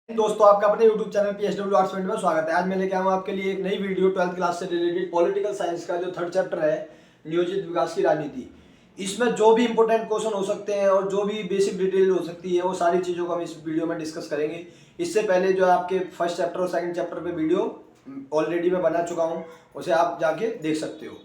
दोस्तों आपका अपने YouTube चैनल PSW आर्ट्स में स्वागत है। आज मैं लेके आया हूँ आपके लिए एक नई वीडियो 12th क्लास से रिलेटेड पॉलिटिकल साइंस का जो थर्ड चैप्टर है नियोजित विकास की राजनीति। इसमें जो भी इंपॉर्टेंट क्वेश्चन हो सकते हैं और जो भी बेसिक डिटेल हो सकती है वो सारी चीज़ों को हम इस वीडियो में डिस्कस करेंगे। इससे पहले जो है आपके फर्स्ट चैप्टर और सेकंड चैप्टर पे वीडियो ऑलरेडी मैं बना चुका हूँ, उसे आप जाके देख सकते हो।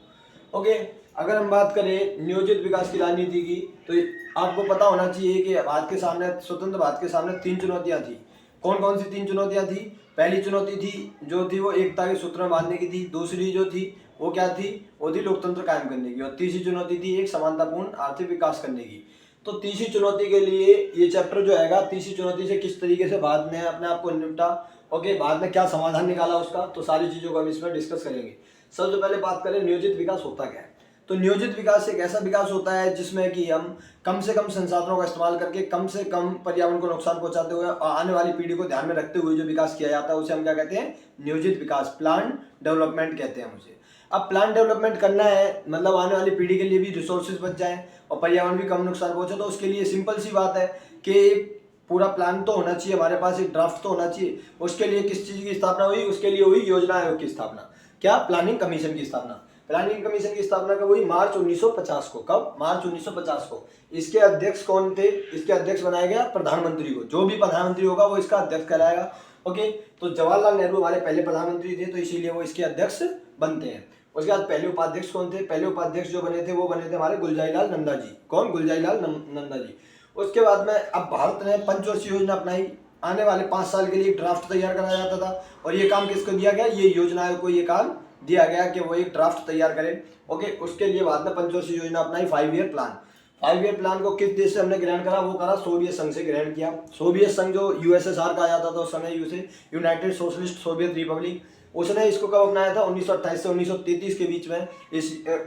ओके, अगर हम बात करें नियोजित विकास की राजनीति की तो आपको पता होना चाहिए कि भारत के सामने स्वतंत्र भारत के सामने 3 चुनौतियाँ थी। कौन कौन सी 3 चुनौतियां थी? पहली चुनौती थी वो एकता के सूत्र में बांधने की थी। दूसरी जो थी वो क्या थी? वो थी लोकतंत्र कायम करने की। और तीसरी चुनौती थी एक समानतापूर्ण आर्थिक विकास करने की। तो तीसरी चुनौती के लिए ये चैप्टर जो है तीसरी चुनौती से किस तरीके से भारत ने अपने आप को निपटा, ओके, भारत ने क्या समाधान निकाला उसका, तो सारी चीजों को हम इसमें डिस्कस करेंगे। सबसे पहले बात करें नियोजित विकास होता क्या है। तो नियोजित विकास एक ऐसा विकास होता है जिसमें कि हम कम से कम संसाधनों का इस्तेमाल करके कम से कम पर्यावरण को नुकसान पहुंचाते हुए और आने वाली पीढ़ी को ध्यान में रखते हुए जो विकास किया जाता है उसे हम क्या कहते हैं? नियोजित विकास, प्लान डेवलपमेंट कहते हैं उसे। अब प्लान डेवलपमेंट करना है मतलब आने वाली पीढ़ी के लिए भी रिसोर्सेज बच जाए और पर्यावरण भी कम नुकसान पहुंचे, तो उसके लिए सिंपल सी बात है कि एक पूरा प्लान तो होना चाहिए हमारे पास, एक ड्राफ्ट तो होना चाहिए। उसके लिए किस चीज की स्थापना हुई? उसके लिए हुई योजना आयोग की स्थापना। क्या? प्लानिंग कमीशन की स्थापना। प्लानिंग कमीशन की स्थापना कब हुई? मार्च 1950 को। कब? मार्च 1950 को। इसके अध्यक्ष कौन थे? इसके अध्यक्ष बनाया गया प्रधानमंत्री को। जो भी प्रधानमंत्री होगा वो इसका अध्यक्ष कहलाएगा। ओके, तो जवाहरलाल नेहरू हमारे पहले प्रधानमंत्री थे तो इसीलिए वो इसके अध्यक्ष बनते हैं। उसके बाद पहले उपाध्यक्ष कौन थे? पहले उपाध्यक्ष जो बने थे वो बने थे हमारे गुलजारीलाल नंदा जी। कौन? गुलजारीलाल नंदा जी। उसके बाद में अब भारत ने पंचवर्षीय योजना अपनाई। आने वाले 5 साल के लिए ड्राफ्ट तैयार कराया जाता था और ये काम किसको दिया गया? ये योजना आयोग को ये काम दिया गया कि वो एक ड्राफ्ट तैयार करें। ओके, उसके लिए बाद में पंचवर्षीय योजना अपनाई, 5 ईयर प्लान। 5 ईयर प्लान को किस देश से हमने ग्रहण करा? वो करा सोवियत संघ से ग्रहण किया। सोवियत संघ जो यूएसएसआर कहा जाता था उस समय, यूसे यूनाइटेड सोशलिस्ट सोवियत रिपब्लिक, उसने इसको कब अपनाया था? 1928 से 1933 के बीच में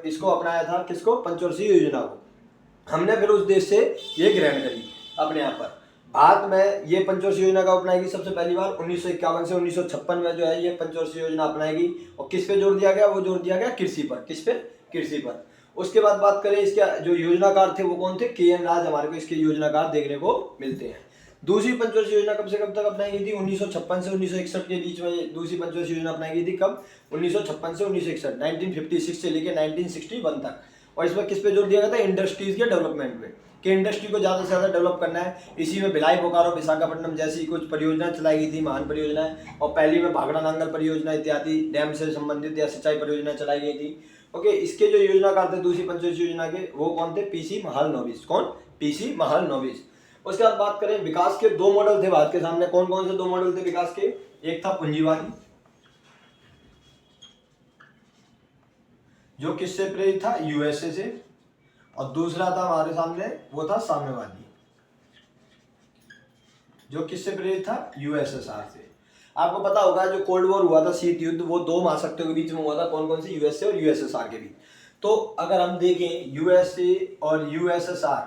इसको अपनाया था। किसको? पंचवर्षीय योजना को। हमने फिर उस देश से ये ग्रहण करी अपने यहाँ पर। भारत में ये पंचवर्षीय योजना का अपनाएगी सबसे पहली बार 1951 से 1956 में जो है ये पंचवर्षीय योजना अपनाएगी। और किस पे जोर दिया गया? वो जोर दिया गया कृषि पर। किस पे? कृषि पर। उसके बाद बात करें इसके जो योजनाकार थे वो कौन थे? KN राज हमारे को इसके योजनाकार देखने को मिलते हैं। दूसरी पंचवर्षीय योजना कब से कब तक अपनाई गई थी? 1956 से 1961 के बीच में दूसरी पंचवर्षीय योजना अपनाई गई थी। कब? 1956 से 1961, 1956 से लेकर 1961 तक। और इसमें किस पे जोर दिया गया था? इंडस्ट्रीज के डेवलपमेंट पे, कि इंडस्ट्री को ज़्यादा से ज़्यादा डेवलप करना है। इसी में भिलाई, बोकारो, विशाखापट्टनम जैसी कुछ परियोजना चलाई गई थी, महान परियोजनाएं। और पहली में भाखड़ा नांगल परियोजना इत्यादि डैम से संबंधित या सिंचाई परियोजना चलाई गई थी। ओके, इसके जो योजनाकार थे दूसरी पंचवर्षीय योजना के वो कौन थे? PC महालनोबिस। कौन? PC महालनोबिस। उसके बाद बात करें विकास के 2 मॉडल थे भारत के सामने। कौन कौन से 2 मॉडल थे विकास के? एक था पूंजीवादी, जो किससे प्रेरित था? USA से। और दूसरा था हमारे सामने वो था साम्यवादी, जो किससे प्रेरित था? USSR से। आपको पता होगा जो कोल्ड वॉर हुआ था, शीत युद्ध, वो 2 महाशक्तियों के बीच में हुआ था। कौन कौन से? USA और USSR के बीच। तो अगर हम देखें USA और USSR,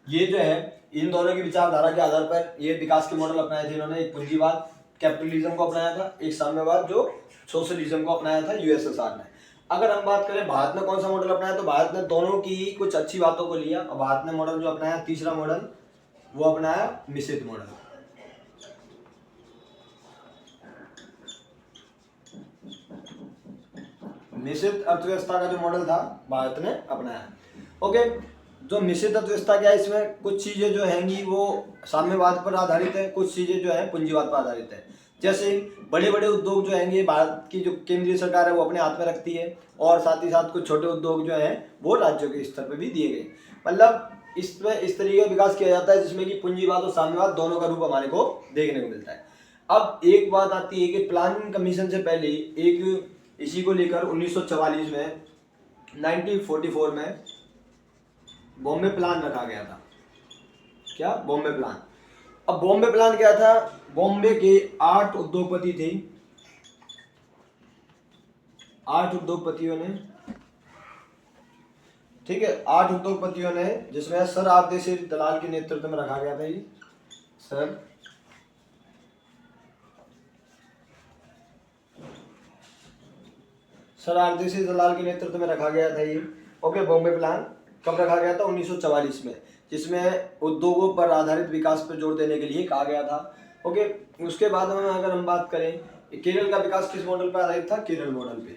ये जो है इन दोनों की विचारधारा के आधार पर ये विकास के मॉडल अपनाए थे इन्होंने। एक पूंजीवाद कैपिटलिज्म को अपनाया था, एक साम्यवाद जो सोशलिज्म को अपनाया था USSR ने। अगर हम बात करें भारत ने कौन सा मॉडल अपनाया, तो भारत ने दोनों की कुछ अच्छी बातों को लिया और भारत ने मॉडल जो अपनाया तीसरा मॉडल वो अपनाया मिश्रित मॉडल। मिश्रित अर्थव्यवस्था का जो मॉडल था भारत ने अपनाया। ओके, जो मिश्रित अर्थव्यवस्था क्या है, इसमें कुछ चीजें जो हैंगी वो साम्यवाद पर आधारित है, कुछ चीजें जो है पूंजीवाद पर आधारित है। जैसे बड़े बड़े उद्योग जो हैंगे भारत की जो केंद्रीय सरकार है वो अपने हाथ में रखती है और साथ ही साथ कुछ छोटे उद्योग जो हैं वो राज्यों के स्तर पर भी दिए गए। मतलब इसमें इस तरीके का विकास किया जाता है जिसमें कि पूंजीवाद और साम्यवाद दोनों का रूप हमारे को देखने को मिलता है। अब एक बात आती है कि प्लानिंग कमीशन से पहले एक इसी को लेकर 1944 में 1944 में बॉम्बे प्लान रखा गया था। क्या? बॉम्बे प्लान। अब बॉम्बे प्लान क्या था? बॉम्बे के 8 उद्योगपति थे। 8 उद्योगपतियों ने, ठीक है, 8 उद्योगपतियों ने, जिसमें सर आरदेशी दलाल के नेतृत्व में रखा गया था। ये सर आरदेशी दलाल के नेतृत्व में रखा गया था ये। ओके, बॉम्बे प्लान कब रखा गया था? 1944 में, जिसमें उद्योगों पर आधारित विकास पर जोर देने के लिए कहा गया था। ओके, उसके बाद में अगर हम बात करें, केरल का विकास किस मॉडल पर आधारित था? केरल मॉडल पे।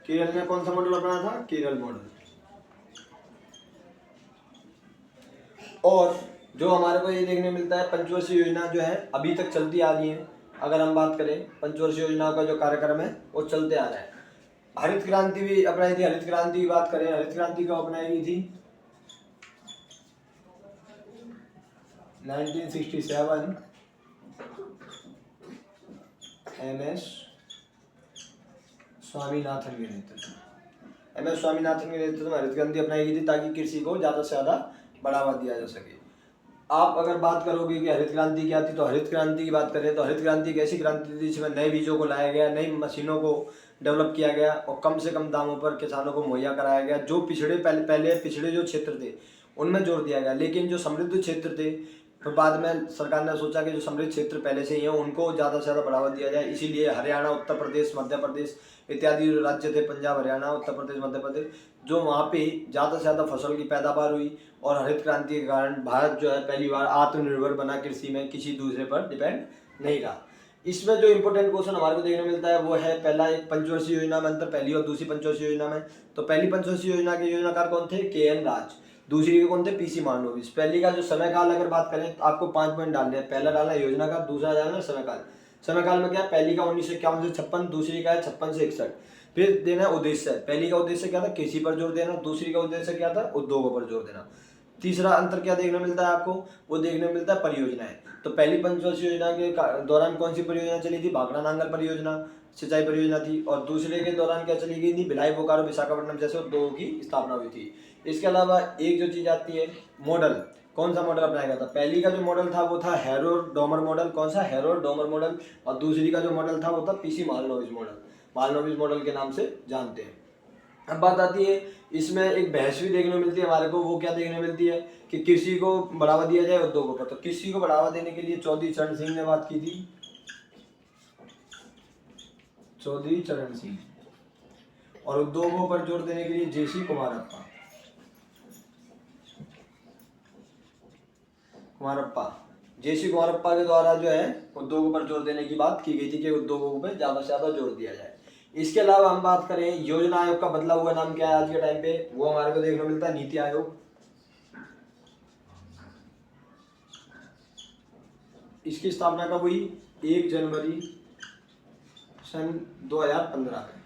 केरल ने कौन सा मॉडल अपनाया था? केरल मॉडल। और जो हमारे को ये देखने मिलता है, पंचवर्षीय योजना जो है अभी तक चलती आ रही है। अगर हम बात करें पंचवर्षीय योजना का जो कार्यक्रम है वो चलते आ रहा है। हरित क्रांति भी अपनाई थी। हरित क्रांति की बात करें, हरित क्रांति कब अपनाई गई थी? 1967 MS स्वामीनाथन के नेतृत्व। MS स्वामीनाथन के नेतृत्व में हरित क्रांति अपनाई गई थी ताकि कृषि को ज़्यादा से ज़्यादा बढ़ावा दिया जा सके। आप अगर बात करोगे कि हरित क्रांति क्या थी, तो हरित क्रांति की बात करें तो हरित क्रांति एक ऐसी क्रांति थी जिसमें नए बीजों को लाया गया, नई मशीनों को डेवलप किया गया और कम से कम दामों पर किसानों को मुहैया कराया गया। जो पहले पिछड़े जो क्षेत्र थे उनमें जोर दिया गया, लेकिन जो समृद्ध क्षेत्र थे फिर बाद में सरकार ने सोचा कि जो समृद्ध क्षेत्र पहले से ही हैं उनको ज़्यादा से ज़्यादा बढ़ावा दिया जाए। इसीलिए हरियाणा, उत्तर प्रदेश, मध्य प्रदेश इत्यादि जो राज्य थे, पंजाब, हरियाणा, उत्तर प्रदेश, मध्य प्रदेश, जो वहाँ पे ज़्यादा से ज़्यादा फसल की पैदावार हुई और हरित क्रांति के कारण भारत जो है पहली बार आत्मनिर्भर बना, कृषि में किसी दूसरे पर डिपेंड नहीं रहा। इसमें जो इंपॉर्टेंट क्वेश्चन हमारे को देखने मिलता है वो है पहला, एक पंचवर्षीय योजना में अंतर पहली और दूसरी पंचवर्षीय योजना में। तो पहली पंचवर्षीय योजना के योजनाकार कौन थे? KN राज। दूसरी के कौन थे? PC माडनोबिस। पहली का जो समय काल अगर बात करें तो आपको 5 पॉइंट डालने हैं। पहला डालना है योजनाकार, दूसरा डालना है समय काल। समय काल में क्या है? पहली का 1951 से 56, दूसरी का है 56 से 61। फिर देना है उद्देश्य। पहली का उद्देश्य क्या था? कृषि पर जोर देना। दूसरी का उद्देश्य क्या था? उद्योगों पर जोर देना। तीसरा अंतर क्या देखने मिलता है आपको? वो देखने मिलता है परियोजनाएं। तो पहली पंचवर्षीय योजना के दौरान कौन सी परियोजना चली थी? भाखड़ा नांगल परियोजना, सिंचाई परियोजना थी। और दूसरे के दौरान क्या चली गई थी? भिलाई, बोकारो, विशाखापट्टनम जैसे उद्योगों की स्थापना हुई थी। इसके अलावा एक जो चीज आती है मॉडल, कौन सा मॉडल अपनाया गया था? पहली का जो मॉडल था वो था हैरोल्ड डोमर मॉडल। कौन सा? Harold Domar model. और दूसरी का जो मॉडल था वो था PC Mahalanobis model. Mahalanobis model के नाम से जानते हैं। अब बात आती है, इसमें एक बहस भी देखने को मिलती है हमारे को। वो क्या देखने मिलती है कि कृषि को बढ़ावा दिया जाए उद्योगों पर। तो कृषि को बढ़ावा देने के लिए चौधरी चरण सिंह ने बात की थी। चौधरी चरण सिंह। और उद्योगों पर जोर देने के लिए JC कुमारप्पा। JC कुमारप्पा के द्वारा जो है उद्योगों पर जोर देने की बात की गई थी कि उद्योगों पर ज्यादा से ज्यादा जोर दिया जाए। इसके अलावा हम बात करें योजना आयोग का बदला हुआ नाम क्या है आज के टाइम पे? वो हमारे को देखने को मिलता है नीति आयोग। इसकी स्थापना कब हुई? 1 जनवरी सन 2015 में।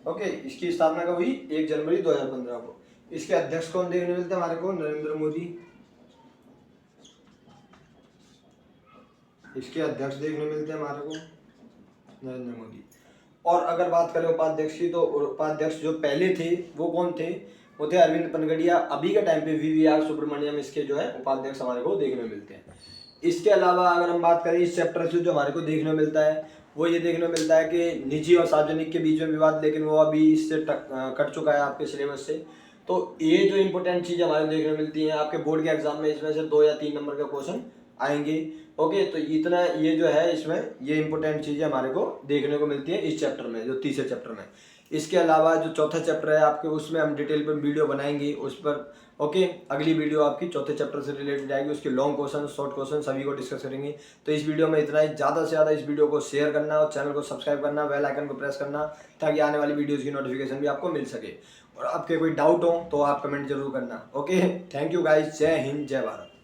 ओके, इसकी स्थापना कब हुई? 1 जनवरी 2015 को। इसके अध्यक्ष कौन देखने मिलते हैं हमारे को? नरेंद्र मोदी। इसके अध्यक्ष देखने मिलते हैं हमारे को नरेंद्र मोदी। और अगर बात करें उपाध्यक्ष की, तो उपाध्यक्ष जो पहले थे वो कौन थे? वो थे अरविंद पनगड़िया। अभी के टाइम पे VVR सुब्रमण्यम इसके जो है उपाध्यक्ष हमारे को देखने मिलते हैं। इसके अलावा अगर हम बात करें इस चैप्टर से जो हमारे को देखने मिलता है वो ये देखने मिलता है कि निजी और सार्वजनिक के बीच में विवाद, लेकिन वो अभी इससे कट चुका है आपके सिलेबस से। तो ये जो इंपॉर्टेंट चीज़ हमारे देखने मिलती है आपके बोर्ड के एग्जाम में, इसमें से 2 या 3 नंबर का क्वेश्चन आएंगे। ओके, तो इतना ये जो है इसमें ये इंपॉर्टेंट चीज़ें हमारे को देखने को मिलती है इस चैप्टर में, जो तीसरे चैप्टर में। इसके अलावा जो चौथा चैप्टर है आपके, उसमें हम डिटेल पर वीडियो बनाएंगे उस पर। ओके, अगली वीडियो आपकी चौथे चैप्टर से रिलेटेड आएगी। उसके लॉन्ग क्वेश्चन, शॉर्ट क्वेश्चन सभी को डिस्कस करेंगे। तो इस वीडियो में इतना ही। ज़्यादा से ज़्यादा इस वीडियो को शेयर करना और चैनल को सब्सक्राइब करना, बेल आइकन को प्रेस करना, ताकि आने वाली वीडियोज़ की नोटिफिकेशन भी आपको मिल सके। और आपके कोई डाउट हो तो आप कमेंट जरूर करना। Okay, thank you guys. जय हिंद, जय भारत।